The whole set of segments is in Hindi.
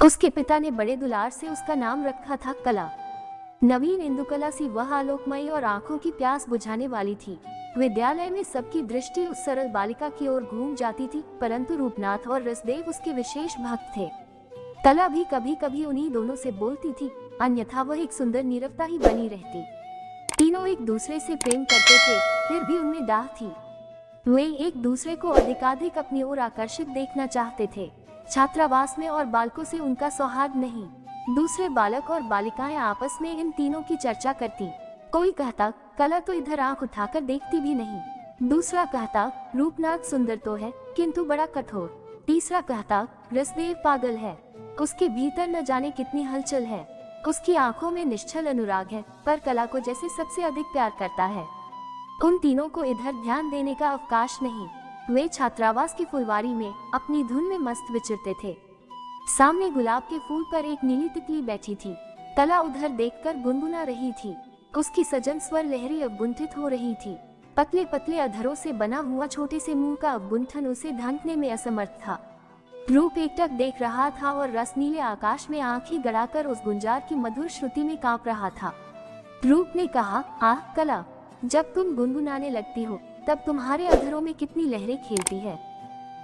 उसके पिता ने बड़े दुलार से उसका नाम रखा था कला। नवीन इंदुकला सी वह आलोकमयी और आंखों की प्यास बुझाने वाली थी। विद्यालय में सबकी दृष्टि उस सरल बालिका की ओर घूम जाती थी, परंतु रूपनाथ और रसदेव उसके विशेष भक्त थे। कला भी कभी कभी उन्हीं दोनों से बोलती थी, अन्यथा वह एक सुंदर नीरवता ही बनी रहती। तीनों एक दूसरे से प्रेम करते थे, फिर भी उनमें डाह थी। वे एक दूसरे को अधिकाधिक अपनी ओर आकर्षित देखना चाहते थे। छात्रावास में और बालकों से उनका सौहार्द नहीं। दूसरे बालक और बालिकाएं आपस में इन तीनों की चर्चा करती। कोई कहता, कला तो इधर आंख उठाकर देखती भी नहीं। दूसरा कहता, रूपनाथ सुंदर तो है किंतु बड़ा कठोर। तीसरा कहता, रसदेव पागल है, उसके भीतर न जाने कितनी हलचल है। उसकी आंखों में निश्चल अनुराग है, पर कला को जैसे सबसे अधिक प्यार करता है। उन तीनों को इधर ध्यान देने का अवकाश नहीं। वे छात्रावास की फुलवारी में अपनी धुन में मस्त विचरते थे। सामने गुलाब के फूल पर एक नीली तितली बैठी थी। कला उधर देखकर गुनगुना रही थी। उसकी सजन स्वर लहरी अवगुंठित हो रही थी। पतले पतले अधरों से बना हुआ छोटे से मुंह का अवगुंठन उसे ढांकने में असमर्थ था। रूप एकटक देख रहा था और रस नीले आकाश में आंखें गड़ाकर उस गुंजार की मधुर श्रुति में कांप रहा था। रूप ने कहा, आह कला, जब तुम गुनगुनाने लगती हो तब तुम्हारे अधरों में कितनी लहरें खेलती है।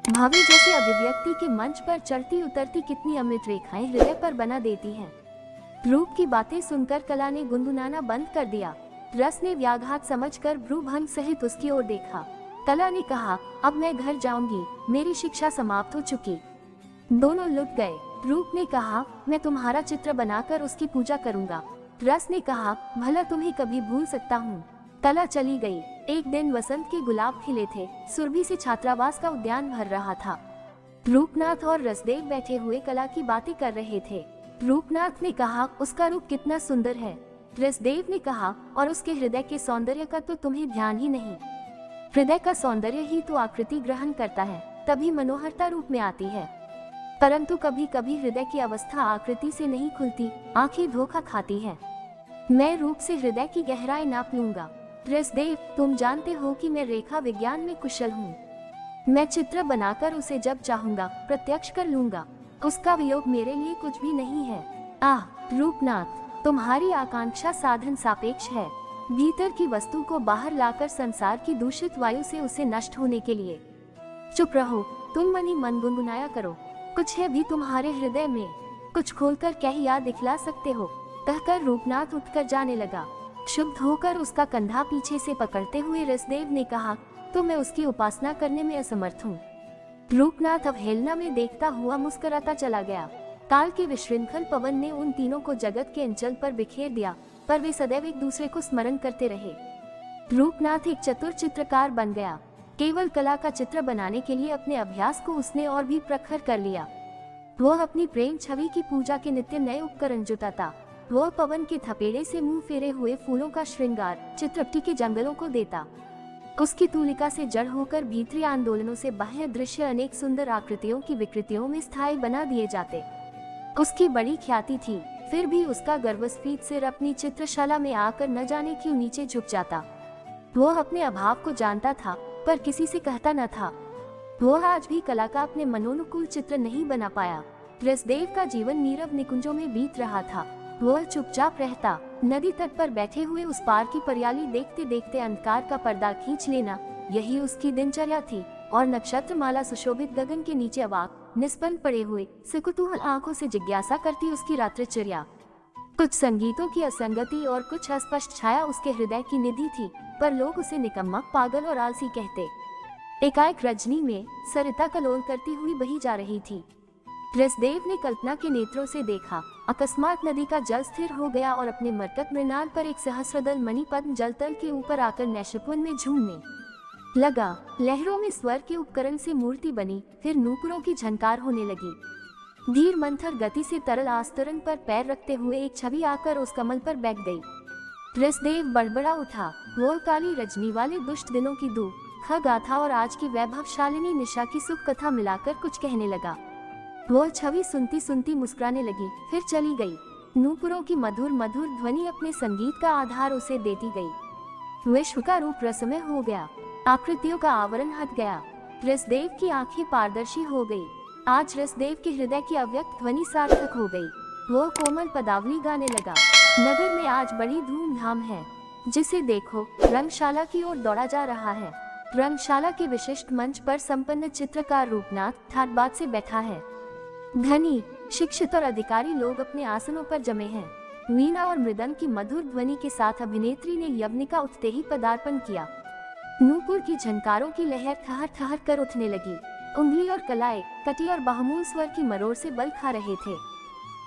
भावी जैसे अभिव्यक्ति के मंच पर चढ़ती उतरती कितनी अमृत रेखाएं हृदय पर बना देती हैं। रूप की बातें सुनकर कला ने गुनगुनाना बंद कर दिया। रस ने व्याघात समझकर भ्रूभंग सहित उसकी ओर देखा। कला ने कहा, अब मैं घर जाऊंगी, मेरी शिक्षा समाप्त हो चुकी। दोनों लुट गए। रूप ने कहा, मैं तुम्हारा चित्र बनाकर उसकी पूजा करूंगा। रस ने कहा, भला तुम्हें कभी भूल सकता हूँ। कला चली गई। एक दिन वसंत के गुलाब खिले थे। सुरभि से छात्रावास का उद्यान भर रहा था। रूपनाथ और रसदेव बैठे हुए कला की बातें कर रहे थे। रूपनाथ ने कहा, उसका रूप कितना सुंदर है। रसदेव ने कहा, और उसके हृदय के सौंदर्य का तो तुम्हें ध्यान ही नहीं। हृदय का सौंदर्य ही तो आकृति ग्रहण करता है, तभी मनोहरता रूप में आती है। परंतु कभी कभी हृदय की अवस्था आकृति से नहीं खुलती, आंखें धोखा खाती है। मैं रूप से हृदय की गहराई नाप लूंगा। रसदेव, तुम जानते हो कि मैं रेखा विज्ञान में कुशल हूँ। मैं चित्र बनाकर उसे जब चाहूंगा प्रत्यक्ष कर लूंगा। उसका वियोग मेरे लिए कुछ भी नहीं है। आह रूपनाथ, तुम्हारी आकांक्षा साधन सापेक्ष है। भीतर की वस्तु को बाहर लाकर संसार की दूषित वायु से उसे नष्ट होने के लिए। चुप रहो, तुम मन ही मन गुनगुनाया करो। कुछ है भी तुम्हारे हृदय में, कुछ खोलकर क्या ही याद दिखला सकते हो। कहकर रूपनाथ उठकर जाने लगा। क्षुब्ध होकर उसका कंधा पीछे से पकड़ते हुए रसदेव ने कहा, तो मैं उसकी उपासना करने में असमर्थ हूँ। रूपनाथ अवहेलना में देखता हुआ मुस्कुराता चला गया। काल के विशृंखल पवन ने उन तीनों को जगत के अंचल पर बिखेर दिया, पर वे सदैव एक दूसरे को स्मरण करते रहे। रूपनाथ एक चतुर चित्रकार बन गया। केवल कला का चित्र बनाने के लिए अपने अभ्यास को उसने और भी प्रखर कर लिया। वह अपनी प्रेम छवि की पूजा के नित्य नए उपकरण जुटाता। वह पवन के थपेड़े से मुंह फेरे हुए फूलों का श्रृंगार चित्रपटी के जंगलों को देता। उसकी तूलिका से जड़ होकर भीतरी आंदोलनों से बाह्य दृश्य अनेक सुंदर आकृतियों की विकृतियों में स्थायी बना दिए जाते। उसकी बड़ी ख्याति थी, फिर भी उसका गर्वस्फीत सिर अपनी चित्रशाला में आकर न जाने क्यों नीचे झुक जाता। वह अपने अभाव को जानता था, पर किसी से कहता न था। वह आज भी कला का अपने मनोनुकूल चित्र नहीं बना पाया। रसदेव का जीवन नीरव निकुंजों में बीत रहा था। वह चुपचाप रहता। नदी तट पर बैठे हुए उस पार की परियाली देखते देखते अंधकार का पर्दा खींच लेना, यही उसकी दिनचर्या थी। और नक्षत्रमाला सुशोभित गगन के नीचे अवाक निष्पन्न पड़े हुए सिकुतूहल आंखों से जिज्ञासा करती उसकी रात्रिचर्या। कुछ संगीतों की असंगति और कुछ अस्पष्ट छाया उसके हृदय की निधि थी, पर लोग उसे निकम्मा, पागल और आलसी कहते। एकाएक रजनी में सरिता कलोल करती हुई बही जा रही थी। रसदेव ने कल्पना के नेत्रों से देखा। अकस्मात नदी का जल स्थिर हो गया और अपने मरकत मृणाल पर एक सहस्रदल मणिपद्म जलतल के ऊपर आकर नैशपुन में झूमने लगा। लहरों में स्वर के उपकरण से मूर्ति बनी, फिर नूपुरों की झनकार होने लगी। धीर मंथर गति से तरल आस्तरण पर पैर रखते हुए एक छवि आकर उस कमल पर बैठ गई। रसदेव बड़बड़ा उठा। वो काली रजनी वाले दुष्ट दिनों की दुख गाथा और आज की वैभवशालिनी निशा की सुख कथा मिलाकर कुछ कहने लगा। वह छवि सुनती सुनती मुस्कुराने लगी, फिर चली गई। नूपुरों की मधुर मधुर ध्वनि अपने संगीत का आधार उसे देती गई। विश्व का रूप रसमय हो गया। आकृतियों का आवरण हट गया। रसदेव की आंखें पारदर्शी हो गई। आज रसदेव के हृदय की अव्यक्त ध्वनि सार्थक हो गई। वो कोमल पदावली गाने लगा। नगर में आज बड़ी धूमधाम है। जिसे देखो रंगशाला की ओर दौड़ा जा रहा है। रंगशाला के विशिष्ट मंच पर संपन्न चित्रकार रूपनाथ ठाट बात से बैठा है। धनी, शिक्षित और अधिकारी लोग अपने आसनों पर जमे हैं। वीणा और मृदंग की मधुर ध्वनि के साथ अभिनेत्री ने यवनिका उठते ही पदार्पण किया। नूपुर की झनकारों की लहर ठहर ठहर कर उठने लगी। उंगली और कलाई, कटी और बहुमूल स्वर की मरोड़ से बल खा रहे थे।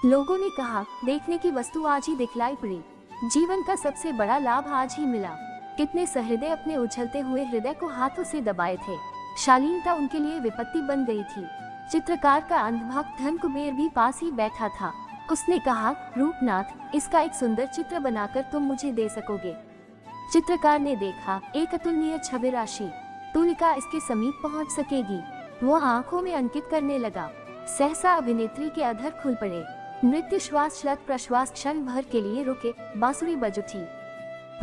लोगों ने कहा, देखने की वस्तु आज ही दिखलाई पड़ी। जीवन का सबसे बड़ा लाभ आज ही मिला। कितने सहृदय अपने उछलते हुए हृदय को हाथों से दबाए थे। शालीनता उनके लिए विपत्ति बन गई थी। चित्रकार का अंधभक्त धन कुबेर भी पास ही बैठा था। उसने कहा, रूपनाथ, इसका एक सुंदर चित्र बनाकर तुम मुझे दे सकोगे? चित्रकार ने देखा, एक अतुलनीय छवि राशि। तुलिका इसके समीप पहुंच सकेगी? वो आंखों में अंकित करने लगा। सहसा अभिनेत्री के अधर खुल पड़े। नृत्य श्वास श्लथ प्रश्वास क्षण भर के लिए रुके। बांसुरी बज उठी।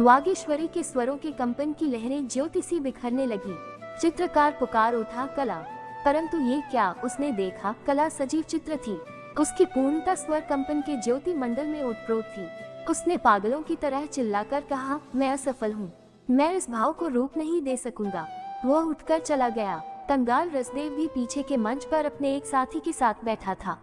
वागीश्वरी के स्वरों के कंपन की लहरें ज्योति सी बिखरने लगी। चित्रकार पुकार उठा, कला। परंतु ये क्या उसने देखा? कला सजीव चित्र थी। उसकी पूर्णता स्वर कंपन के ज्योति मंडल में ओतप्रोत थी। उसने पागलों की तरह चिल्लाकर कहा, मैं असफल हूँ। मैं इस भाव को रूप नहीं दे सकूंगा। वो उठकर चला गया। कंगाल रसदेव भी पीछे के मंच पर अपने एक साथी के साथ बैठा था।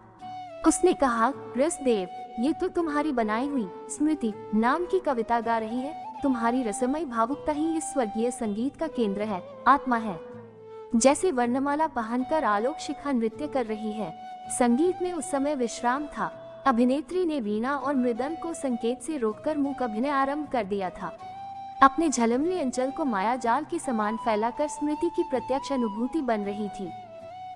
उसने कहा, रसदेव, ये तो तुम्हारी बनाई हुई स्मृति नाम की कविता गा रही है। तुम्हारी रसमयी भावुकता ही इस स्वर्गीय संगीत का केंद्र है, आत्मा है। जैसे वर्णमाला पहनकर आलोक शिखा नृत्य कर रही है। संगीत में उस समय विश्राम था। अभिनेत्री ने वीणा और मृदंग को संकेत से रोककर मूक अभिनय आरंभ कर दिया था। अपने झलमले अंचल को माया जाल के समान फैलाकर स्मृति की प्रत्यक्ष अनुभूति बन रही थी।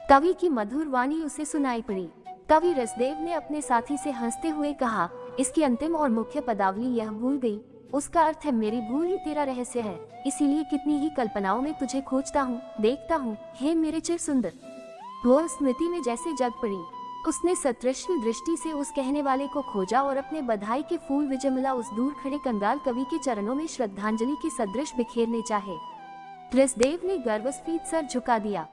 कवि की मधुर वाणी उसे सुनाई पड़ी। कवि रसदेव ने अपने साथी से हंसते हुए कहा, इसकी अंतिम और मुख्य पदावली यह भूल गई। उसका अर्थ है, मेरी भूल ही तेरा रहस्य है। इसीलिए कितनी ही कल्पनाओं में तुझे खोजता हूँ, देखता हूँ। हे मेरे चिर सुंदर। वो स्मृति में जैसे जग पड़ी। उसने सतृष्ण दृष्टि से उस कहने वाले को खोजा और अपने बधाई के फूल विजयमला उस दूर खड़े कंगाल कवि के चरणों में श्रद्धांजलि के सदृश बिखेरने चाहे। रसदेव ने गर्वस्फीत सर झुका दिया।